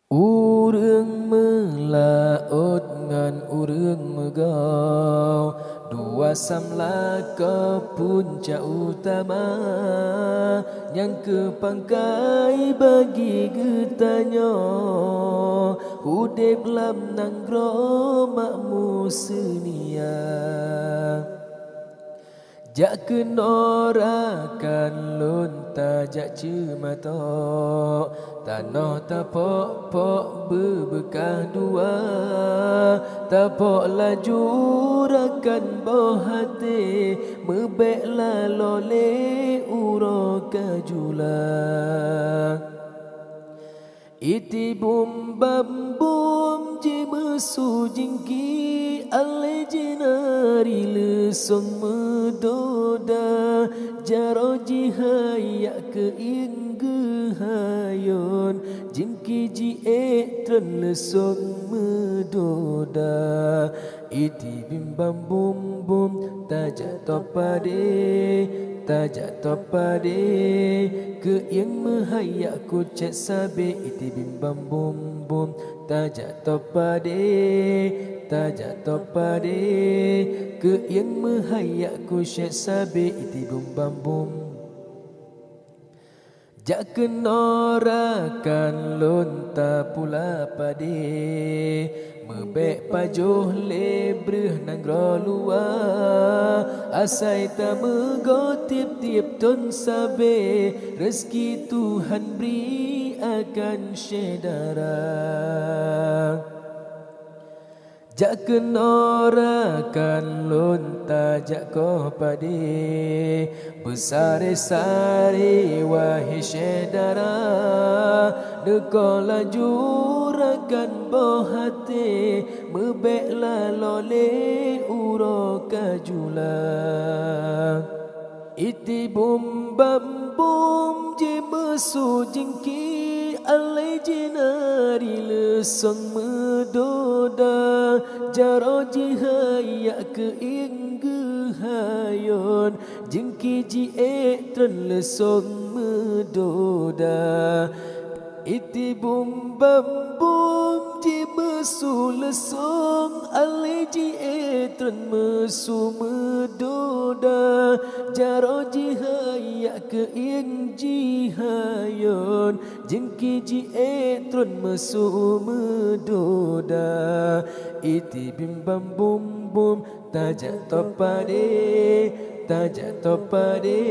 Urang melaut ngan urang megau, dua samla ke puncak utama yang ke pangkai bagi getanyo hudep lam nanggro makmu senia. Jak kenorakan lonta jak cemato tanah tapok pok berbekah dua tapok laju rakan boh hati mebek lalole uro kajula. Iti bum bam bum je mesu jingki ale jenari lesong medoda jaro jihayak ke ingge hayon jingki ji etren lesong medoda. Iti bim bam bum bum tajak topade tajak topade ke yang mehayak ku cek sabe. Iti bim bam bum bum tajak topade tajak topade ke yang mehayak ku cek sabe. Iti bim bam bum jak kenorakan lonta pula pade mebek pajuh lebreh nanggro lua asai ta mego tiap-tiap ton sabe rezeki Tuhan beri akan syedara. Jak kenorakan lonta jak ko pade besare-sare wahai syedara deko laju rakan boh hati mebek lalole uro kajula. Iti bum bam bum je mesu jingki ale jenari lesong medoda jaro jihayak ke ingge hayon jingki ji etren lesong medoda. Iti bum bam bum je mesu lesong ale ji etren mesu medoda jaro jihayak ke ing ji hayon jingki ji etren mesu medoda. Iti bim bam bum bum tajak topade tajak topade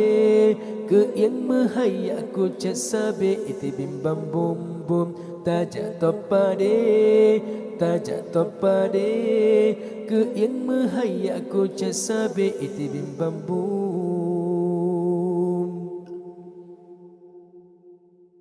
ke yang mehayak ku cek sabe. Iti bim bam bum bum tajak topade tajak topade ke yang mehayak ku cek sabe. Iti bim bam bum